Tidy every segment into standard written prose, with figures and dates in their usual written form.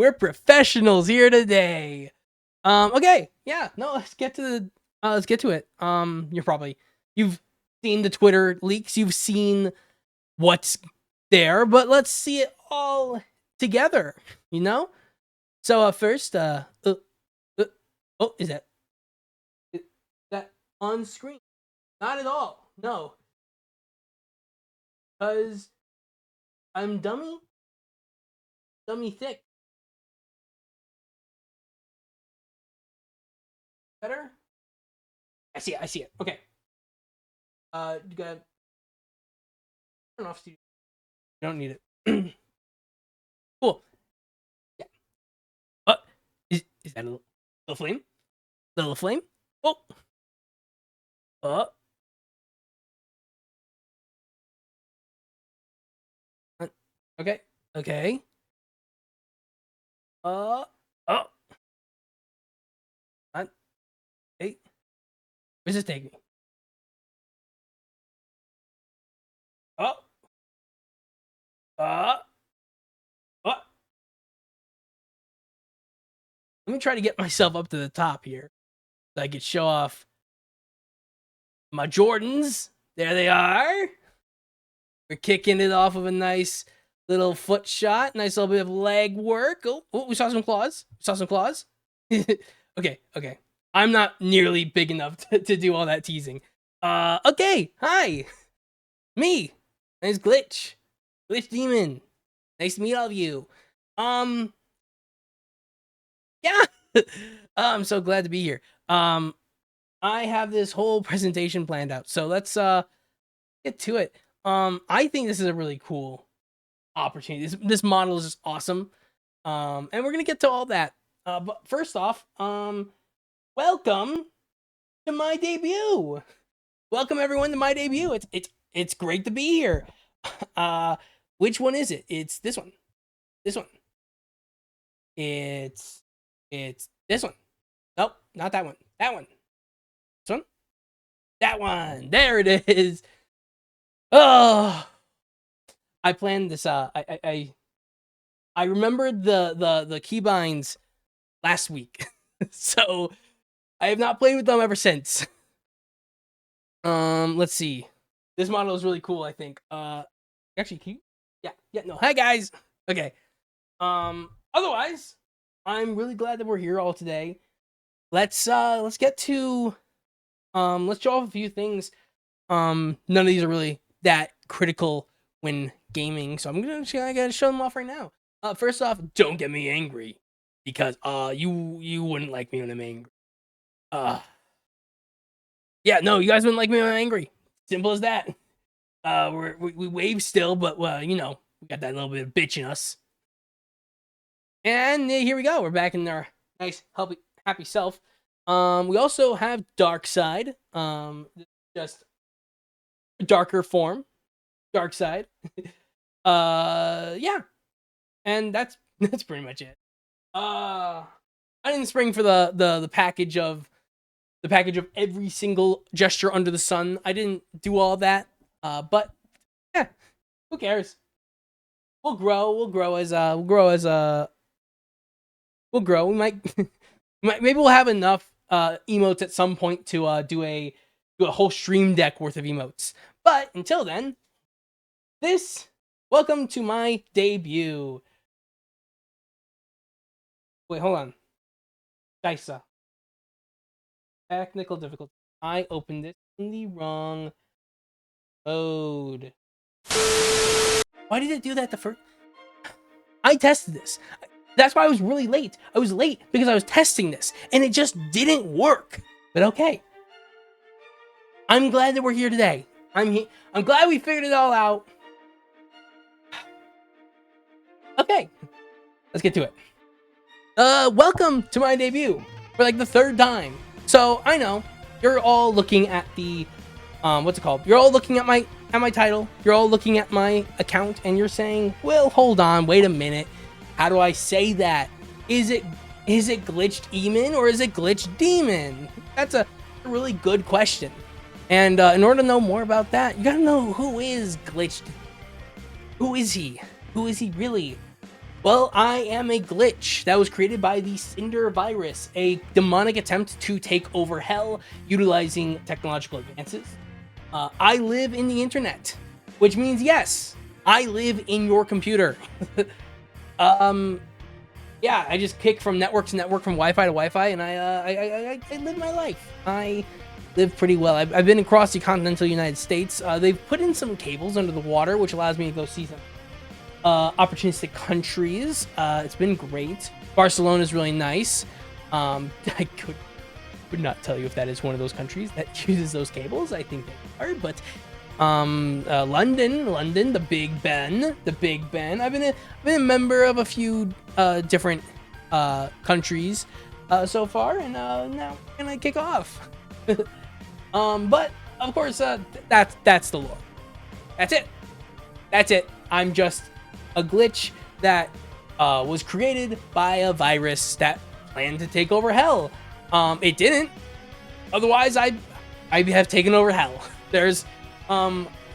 We're professionals here today. Okay, yeah, no, let's get to it. You've seen the Twitter leaks, you've seen what's there, but let's see it all together, you know? So first, oh, is that on screen? Not at all. No, because I'm dummy thick. Better? I see it. Okay. You got turn off studio. You don't need it. Cool. Yeah. Uh, is that a little flame? Little flame? Oh. Uh. Okay. Okay. Oh. Hey. Where's this take me? Oh. Uh. Oh. Let me try to get myself up to the top here so I can show off my Jordans. There they are. We're kicking it off of a nice little foot shot. Nice little bit of leg work. Oh, we saw some claws. Okay. I'm not nearly big enough to do all that teasing. Okay. Hi. Me. My name's Glitch. Glitch Demon. Nice to meet all of you. Yeah. I'm so glad to be here. I have this whole presentation planned out. So let's get to it. I think this is a really cool opportunity. This model is just awesome. And we're gonna get to all that. But first off, welcome to my debut. Welcome everyone to my debut. It's great to be here. Which one is it? It's this one. This one. It's this one. Nope, not that one. That one. This one. That one. There it is. Oh, I planned this. I remembered the keybinds last week, so I have not played with them ever since. Let's see. This model is really cool. I think. Actually, can you? Yeah. No. Hi guys. Okay. Otherwise, I'm really glad that we're here all today. Let's get to let's show off a few things. None of these are really that critical when gaming, so I gotta show them off right now. First off, don't get me angry because you wouldn't like me when I'm angry. Yeah, no, you guys wouldn't like me when I'm angry. Simple as that. We wave still, but we got that little bit of bitch in us. And here we go. We're back in our nice, happy self. We also have Dark Side. Just darker form. Dark Side. Yeah. And that's pretty much it. I didn't spring for the package of every single gesture under the sun. I didn't do all that. But yeah, who cares? We'll grow. We'll grow. We might maybe we'll have enough emotes at some point to do a whole stream deck worth of emotes. But until then, welcome to my debut. Wait, hold on. Disa. Technical difficulty. I opened it in the wrong mode. Why did it do that the first? I tested this. That's why I was really late. I was late because I was testing this, and it just didn't work. But okay. I'm glad that we're here today. I'm glad we figured it all out. Okay. Let's get to it. Welcome to my debut for like the third time. So I know you're all looking at the what's it called? You're all looking at my title. You're all looking at my account, and you're saying, "Well, hold on, wait a minute. How do I say that? Is it Glitched Eamon or is it Glitched Demon?" That's a really good question. And in order to know more about that, you gotta know who is Glitched. Who is he? Who is he really? Well, I am a glitch that was created by the Cinder virus, a demonic attempt to take over Hell utilizing technological advances. I live in the internet, which means yes, I live in your computer. um, yeah, I just kick from network to network, from Wi-Fi to Wi-Fi, and I live my life. I live pretty well. I've been across the continental United States. They've put in some cables under the water, which allows me to go see some opportunistic countries. It's been great. Barcelona is really nice. I would not tell you if that is one of those countries that uses those cables. I think they are, but London, the Big Ben. I've been a member of a few different countries so far, and now we're gonna kick off. But of course, that's the lore. That's it. I'm just a glitch that was created by a virus that planned to take over Hell. It didn't. Otherwise, I have taken over Hell. There's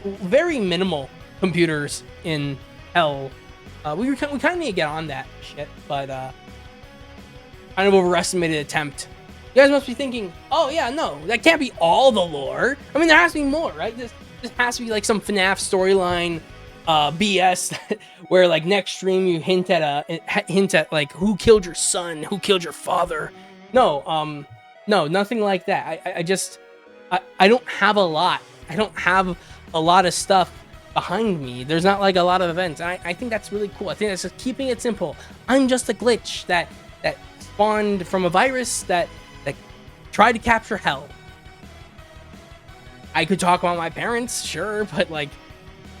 very minimal computers in Hell. We kind of need to get on that shit, but kind of overestimated attempt. You guys must be thinking, oh yeah, no, that can't be all the lore. I mean, there has to be more, right? This has to be like some FNAF storyline BS where like next stream you hint at like who killed your son, who killed your father. No, nothing like that. I don't have a lot. I don't have a lot of stuff behind me. There's not like a lot of events. And I think that's really cool. I think that's just keeping it simple. I'm just a glitch that spawned from a virus that tried to capture Hell. I could talk about my parents, sure, but like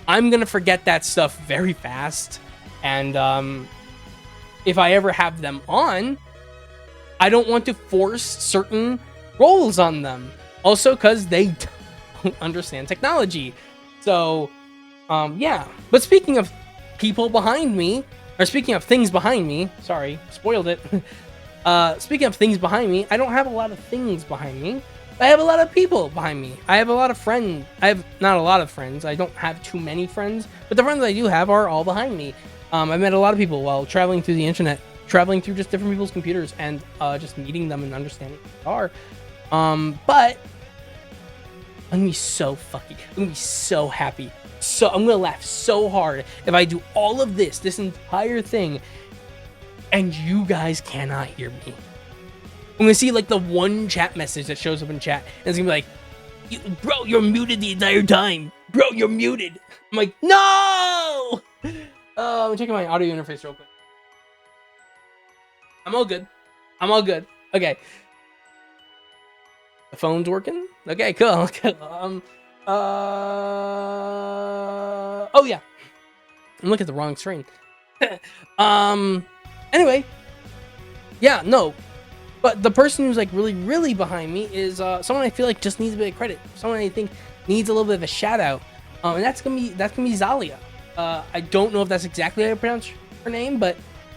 I'm gonna forget that stuff very fast. And if I ever have them on, I don't want to force certain roles on them. Also, because they don't understand technology. So, yeah. But speaking of people behind me, or speaking of things behind me, sorry, spoiled it. Speaking of things behind me, I don't have a lot of things behind me. I have a lot of people behind me. I have a lot of friends. I have not a lot of friends. I don't have too many friends, but the friends I do have are all behind me. I met a lot of people while traveling through the internet, traveling through just different people's computers, and just meeting them and understanding who they are. But I'm gonna be so happy. So I'm gonna laugh so hard if I do all of this entire thing, and you guys cannot hear me. I'm gonna see like the one chat message that shows up in chat, and it's gonna be like, "Bro, you're muted the entire time. Bro, you're muted." I'm like, "No!" I'm checking my audio interface real quick. I'm all good. Okay. The phone's working? Okay, cool. Oh yeah. I'm looking at the wrong screen. Anyway. Yeah, no. But the person who's like really behind me is someone I feel like just needs a bit of credit. Someone I think needs a little bit of a shout out. And that's gonna be Zalia. I don't know if that's exactly how I pronounce her name, but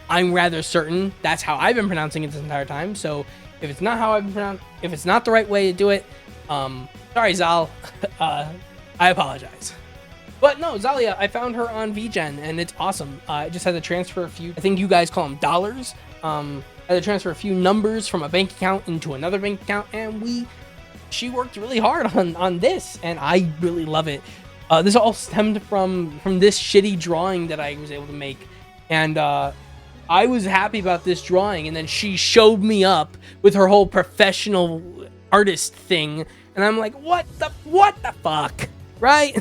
I'm rather certain that's how I've been pronouncing it this entire time. So if it's not how I've been pronounced, if it's not the right way to do it, sorry Zal, I apologize. But no, Zalia, I found her on VGen and it's awesome. I just had to transfer a few, I think you guys call them dollars. I had to transfer a few numbers from a bank account into another bank account, and she worked really hard on this, and I really love it. This all stemmed from this shitty drawing that I was able to make, and I was happy about this drawing, and then she showed me up with her whole professional artist thing, and I'm like, what the fuck, right?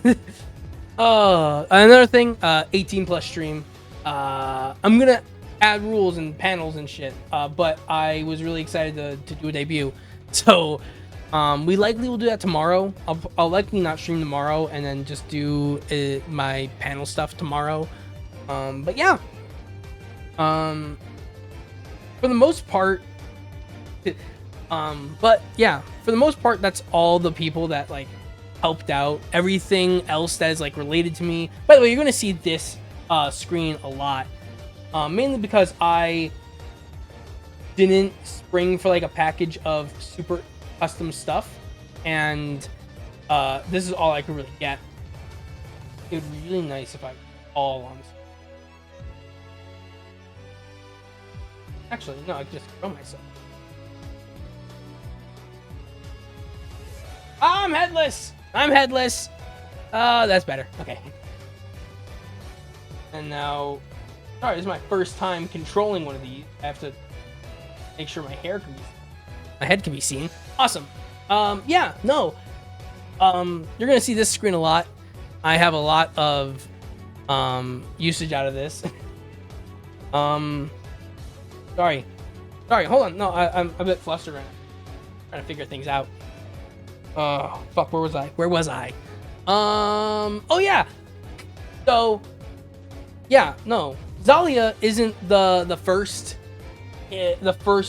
Another thing, 18 plus stream. I'm gonna add rules and panels and shit, but I was really excited to do a debut, so we likely will do that tomorrow. I'll likely not stream tomorrow and then just do my panel stuff tomorrow. But yeah, for the most part, that's all the people that like helped out. Everything else that is like related to me. By the way, you're gonna see this screen a lot. Mainly because I didn't spring for like a package of super custom stuff, and this is all I could really get. It would be really nice if I was all on this. Actually, no, I can just throw myself. I'm headless! I'm headless! Oh, that's better. Okay. And now... Sorry, this is my first time controlling one of these. I have to make sure my head can be seen. Awesome. Yeah, no. You're gonna see this screen a lot. I have a lot of usage out of this. Sorry, hold on. No, I'm a bit flustered right now. Trying to figure things out. Oh, fuck, where was I? Oh yeah. So, yeah, no. Xallia isn't the first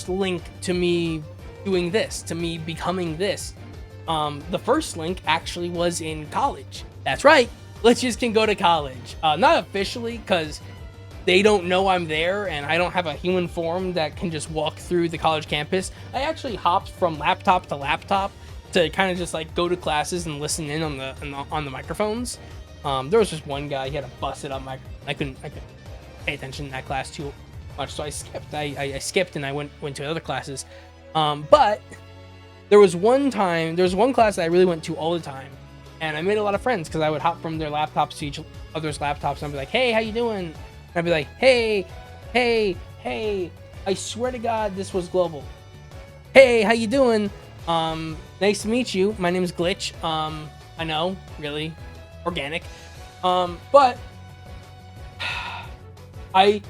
link to me doing this, to me becoming this. The first link actually was in college. That's right. Glitches can go to college. Not officially, because they don't know I'm there and I don't have a human form that can just walk through the college campus. I actually hopped from laptop to laptop to kind of just like go to classes and listen in on the microphones. There was just one guy, he had a busted up mic. I couldn't pay attention in that class too much, so I skipped. I skipped and I went to other classes. But there was one class that I really went to all the time, and I made a lot of friends because I would hop from their laptops to each other's laptops and I'd be like, hey, how you doing? And I'd be like, hey, I swear to God, this was global. Hey, how you doing? Nice to meet you. My name is Glitch. I know, really organic. But I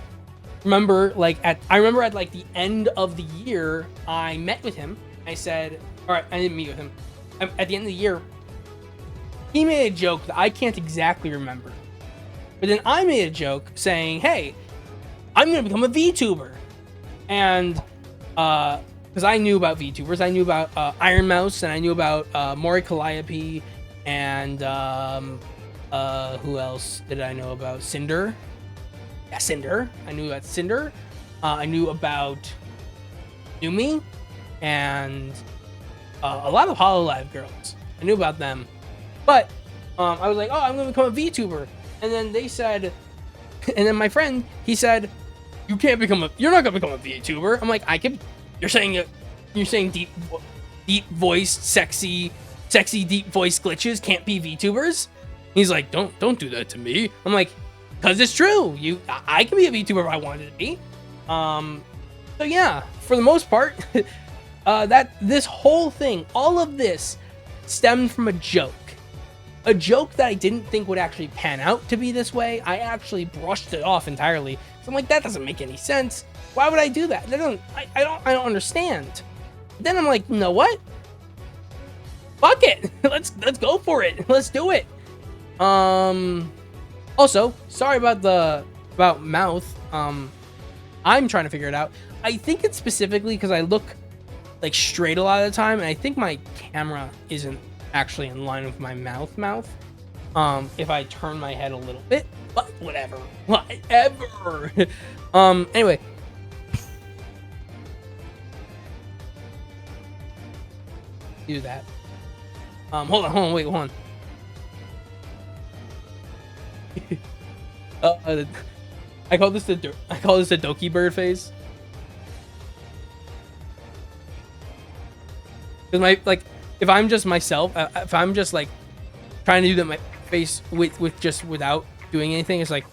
remember at like the end of the year, I met with him. I said, all right, I didn't meet with him. At the end of the year, he made a joke that I can't exactly remember. But then I made a joke saying, hey, I'm going to become a VTuber. And, because I knew about VTubers, I knew about Iron Mouse, and I knew about Mori Calliope, and who else did I know about? Cinder. Yeah, Cinder. I knew about Cinder. I knew about Numi, and a lot of Hololive girls. I knew about them. But I was like, oh, I'm going to become a VTuber. And then they said, and then my friend, he said, you're not going to become a VTuber. I'm like, I could. You're saying deep voiced, sexy deep voice glitches can't be VTubers? He's like, don't do that to me. I'm like, cause it's true. I can be a VTuber if I wanted to be. So yeah, for the most part, this whole thing, all of this stemmed from a joke that I didn't think would actually pan out to be this way. I actually brushed it off entirely. So I'm like, that doesn't make any sense. Why would I do that? I don't understand. Then I'm like, you know what? Fuck it. Let's go for it. Let's do it. Also, sorry about mouth. I'm trying to figure it out. I think it's specifically because I look like straight a lot of the time, and I think my camera isn't actually in line with my mouth. If I turn my head a little bit, but whatever. Anyway. Do that. Hold on, wait, hold on. I call this the Doki bird face. Because if I'm just myself, if I'm just like trying to do that my face without doing anything, it's like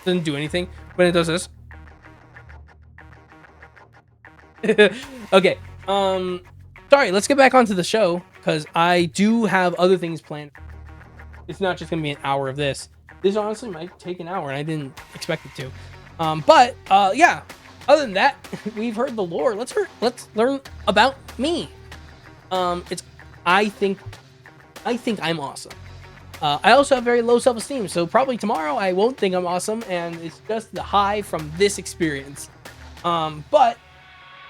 doesn't do anything. When it does this. Okay. Sorry, let's get back onto the show, because I do have other things planned. It's not just gonna be an hour of this. This honestly might take an hour, and I didn't expect it to. But yeah. Other than that, we've heard the lore. Let's learn about me. I think I'm awesome. I also have very low self-esteem, so probably tomorrow I won't think I'm awesome, and it's just the high from this experience. But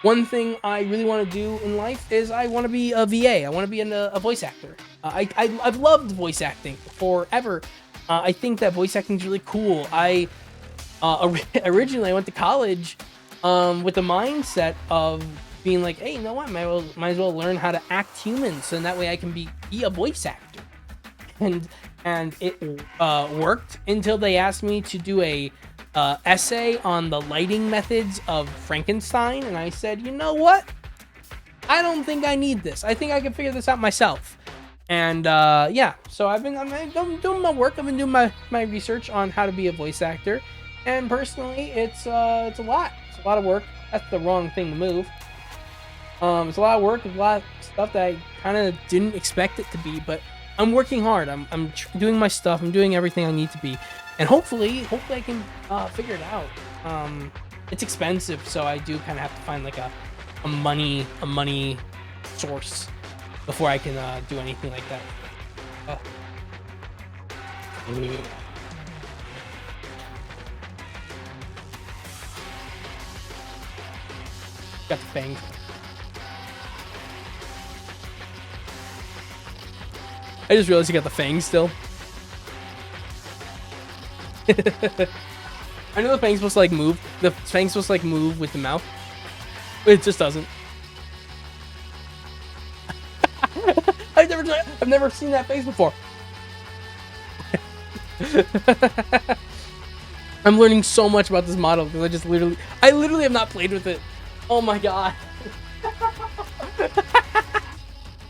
one thing I really want to do in life is I want to be a VA. I want to be a voice actor. I've loved voice acting forever. I think that voice acting is really cool. Originally I went to college with the mindset of being like, hey, you know what? Might as well learn how to act human, so that way I can be a voice actor. And it worked until they asked me to do a essay on the lighting methods of Frankenstein, and I said, you know what? I don't think I need this. I think I can figure this out myself. And yeah, so I'm doing my work. I've been doing my research on how to be a voice actor, and personally, it's a lot. It's a lot of work. That's the wrong thing to move. It's a lot of work, a lot of stuff that I kind of didn't expect it to be, but I'm working hard. I'm doing my stuff. I'm doing everything I need to be, and hopefully I can figure it out. It's expensive, so I do kind of have to find like a money source before I can do anything like that. Got the fangs. I just realized you got the fangs still. I know the fang's supposed to like move. The fang's supposed to like move with the mouth. It just doesn't. I've never seen that face before. I'm learning so much about this model because I literally have not played with it. Oh my god.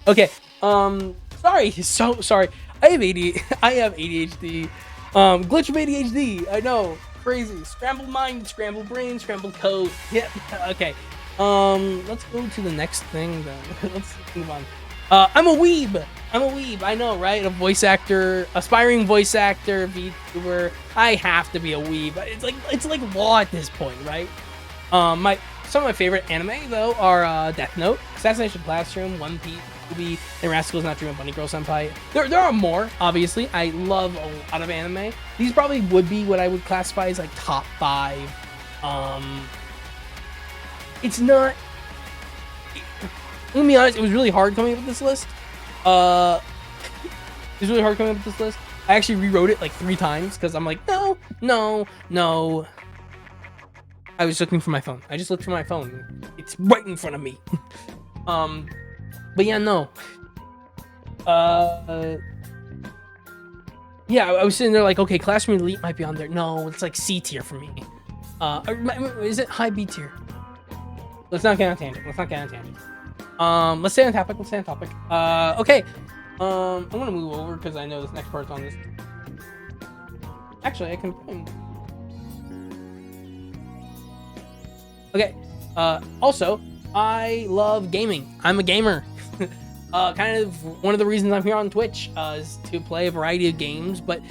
Okay. Sorry. So sorry. I have ADHD. Glitch of ADHD. I know. Crazy. Scrambled mind, scrambled brain, scrambled code. Yep. Okay. Let's go to the next thing then. Let's move on. I'm a weeb. I know, right? A voice actor, aspiring voice actor, VTuber. I have to be a weeb. It's like law at this point, right? Some of my favorite anime though are Death Note, Assassination Classroom, One Piece, Ruby, and Rascal's Not Dream of Bunny Girl Senpai. There are more, obviously. I love a lot of anime. These probably would be what I would classify as like top 5. It's not. Let me be honest, it was really hard coming up with this list. I actually rewrote it like 3 times because I'm like, no. I was looking for my phone. I just looked for my phone. It's right in front of me. But yeah, no. Yeah, I was sitting there like, okay, Classroom Elite might be on there. No, it's like C tier for me. Is it high B tier? Let's not get on tangent. Let's stay on topic. Okay. I'm gonna move over because I know this next part's on this. Actually, I can. Okay. Also, I love gaming. I'm a gamer. Kind of one of the reasons I'm here on Twitch is to play a variety of games, but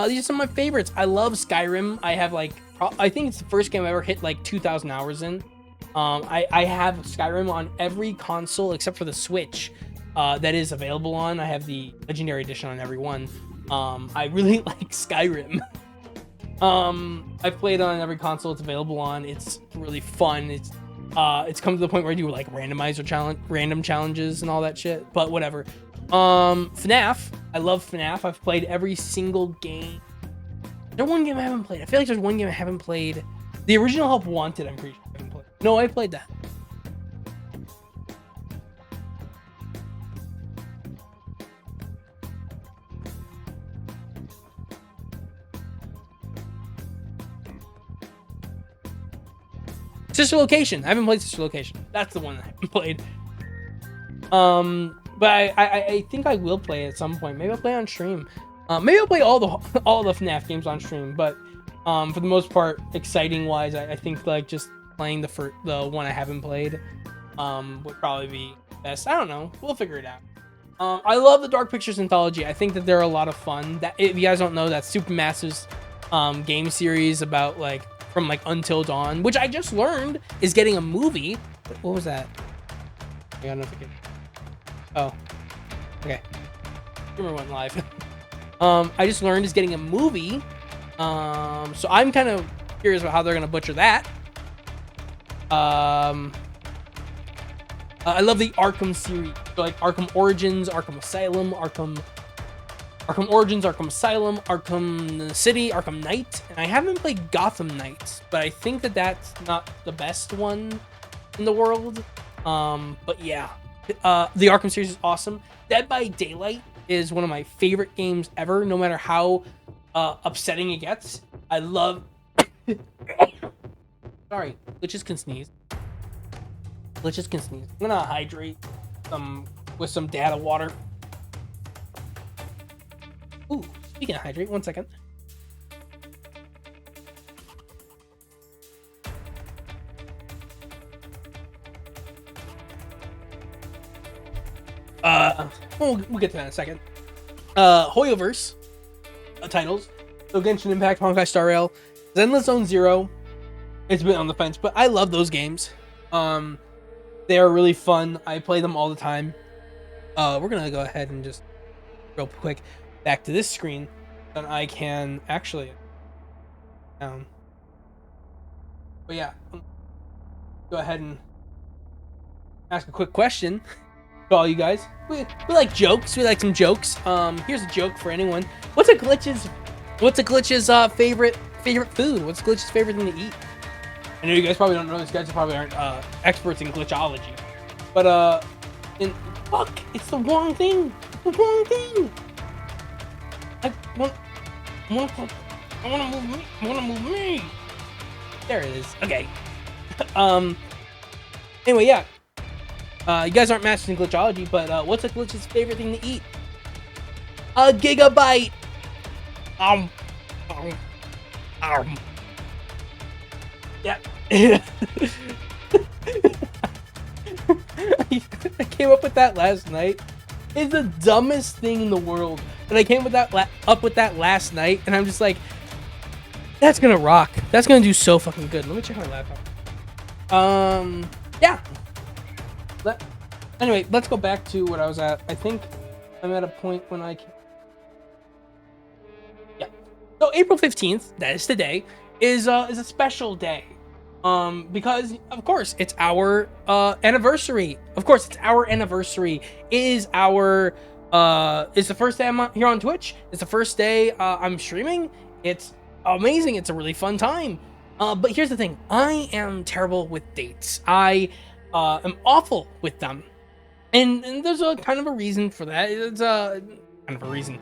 these are some of my favorites. I love Skyrim. I have like, I think it's the first game I ever hit like 2,000 hours in. I have Skyrim on every console except for the Switch that is available on. I have the Legendary Edition on every one. I really like Skyrim. I've played on every console it's available on. It's really fun. It's come to the point where I do like random challenges and all that shit, but whatever. FNAF. I love FNAF. I've played every single game. Is there one game I haven't played? I feel like there's one game I haven't played. The original Help Wanted, I'm pretty sure I haven't played. No, I played that. Sister Location. I haven't played Sister Location. That's the one I haven't played. But I think I will play it at some point. Maybe I'll play on stream. Maybe I'll play all the FNAF games on stream. But for the most part, exciting wise, I think like just playing the one I haven't played would probably be best. I don't know. We'll figure it out. I love the Dark Pictures Anthology. I think that they're a lot of fun. That if you guys don't know, that's Supermassive's game series about like from like Until Dawn, which I just learned is getting a movie. What was that? I got a notification. Oh, okay. Streamer went live. I just learned is getting a movie. So I'm kind of curious about how they're gonna butcher that. I love the Arkham series, so like Arkham Origins, Arkham Asylum, Arkham City, Arkham Knight, and I haven't played Gotham Knights, but I think that that's not the best one in the world. But yeah, the Arkham series is awesome. Dead by Daylight is one of my favorite games ever, no matter how upsetting it gets. I love Sorry, glitches can sneeze. Glitches can sneeze. I'm gonna hydrate with some data water. Ooh, speaking of hydrate, 1 second. We'll get to that in a second. Hoyoverse titles. So Genshin Impact, Honkai Star Rail, Zenless Zone Zero. It's been on the fence, but I love those games. They are really fun. I play them all the time. We're gonna go ahead and just real quick back to this screen, and I can actually down. But yeah, go ahead and ask a quick question to all you guys. We like jokes. We like some jokes. Here's a joke for anyone. What's a glitch's favorite food? What's glitch's favorite thing to eat? I know you guys probably don't know this. Guys probably aren't experts in glitchology. But fuck, it's the wrong thing. The wrong thing. I wanna move me. There it is. Okay. Anyway, yeah. You guys aren't masters in glitchology, but what's a glitch's favorite thing to eat? A gigabyte. Yeah. I came up with that last night. It's the dumbest thing in the world. And I came with up with that last night, and I'm just like, that's gonna rock. That's gonna do so fucking good. Let me check my laptop. Yeah. Anyway, let's go back to what I was at. I think I'm at a point when I can. Yeah. So April 15th, that is today, is a special day. Because of course it's our anniversary. Of course it's our anniversary. It is our it's the first day I'm here on Twitch. It's the first day I'm streaming. It's amazing. It's a really fun time. But here's the thing. I am terrible with dates. I am awful with them. And there's a kind of a reason for that. It's kind of a reason.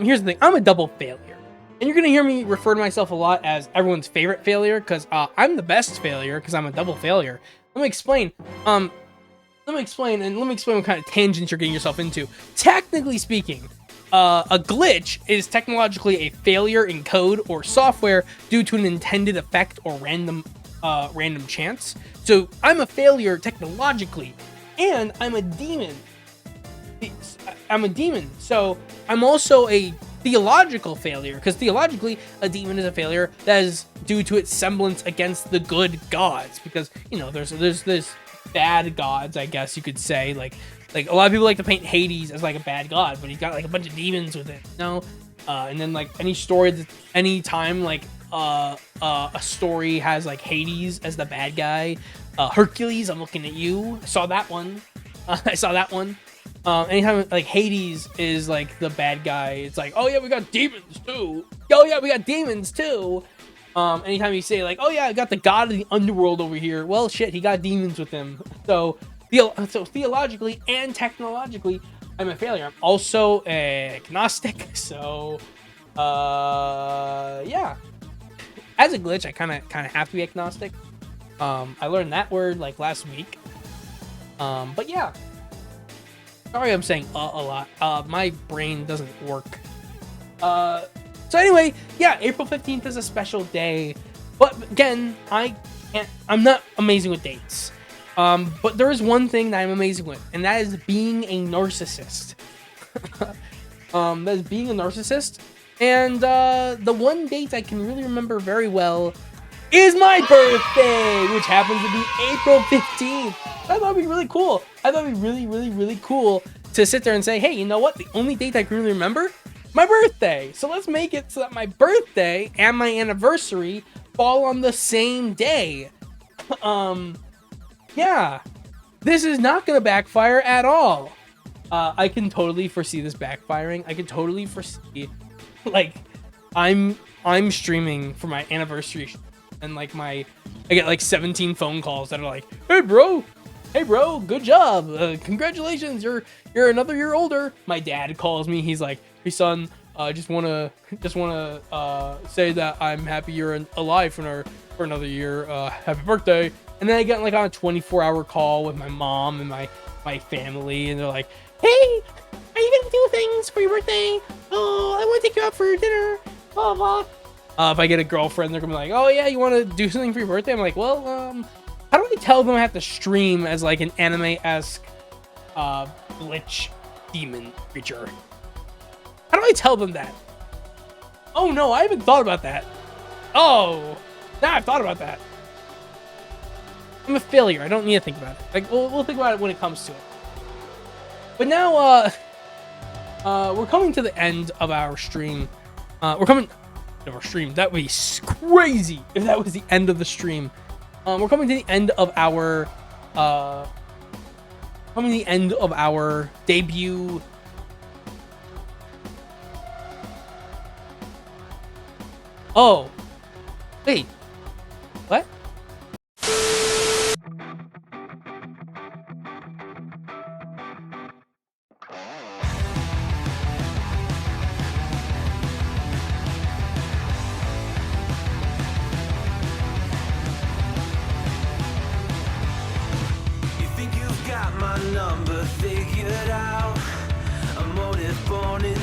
Here's the thing. I'm a double failure. And you're going to hear me refer to myself a lot as everyone's favorite failure, because I'm the best failure, because I'm a double failure. Let me explain. Let me explain what kind of tangents you're getting yourself into. Technically speaking, a glitch is technologically a failure in code or software due to an intended effect or random chance. So I'm a failure technologically, and I'm a demon. So I'm also a theological failure, because theologically a demon is a failure that is due to its semblance against the good gods, because there's bad gods, I guess you could say, like a lot of people like to paint Hades as like a bad god, but he's got like a bunch of demons with it, and then like any time like a story has like Hades as the bad guy, Hercules, I'm looking at you, I saw that one. Anytime like Hades is like the bad guy, it's like, oh yeah, we got demons too. Oh yeah, we got demons too. Anytime you say like, oh yeah, I got the god of the underworld over here, well shit, he got demons with him. So theologically and technologically, I'm a failure. I'm also agnostic. So yeah. As a glitch, I kind of have to be agnostic. I learned that word like last week. But yeah. Sorry I'm saying a lot. My brain doesn't work. So anyway, yeah, April 15th is a special day. But again, I'm not amazing with dates. But there is one thing that I'm amazing with, and that is being a narcissist. That is being a narcissist. And the one date I can really remember very well is my birthday, which happens to be April 15th. I thought it'd be really cool. I thought it'd be really, really, really cool to sit there and say, hey, you know what? The only date I can really remember? My birthday. So let's make it so that my birthday and my anniversary fall on the same day. Yeah. This is not going to backfire at all. I can totally foresee this backfiring. I can totally foresee, like, I'm streaming for my anniversary, and like I get like 17 phone calls that are like, hey bro, good job, congratulations, you're another year older. My dad calls me, he's like, hey son, Just wanna say that I'm happy you're alive for another year. Happy birthday. And then I get like on a 24-hour call with my mom and my family, and they're like, "Hey, are you gonna do things for your birthday? Oh, I want to take you out for dinner." Blah blah. If I get a girlfriend, they're gonna be like, "Oh yeah, you want to do something for your birthday?" I'm like, "Well, how do I tell them I have to stream as like an anime-esque glitch demon creature? How do I tell them that?" Oh no, I haven't thought about that. Oh, now I've thought about that. I'm a failure. I don't need to think about it. Like we'll think about it when it comes to it. But now, we're coming to the end of our stream. We're coming of our stream. That would be crazy if that was the end of the stream. We're coming to the end of our debut. Oh, wait, what? Got my number figured out, a motive born in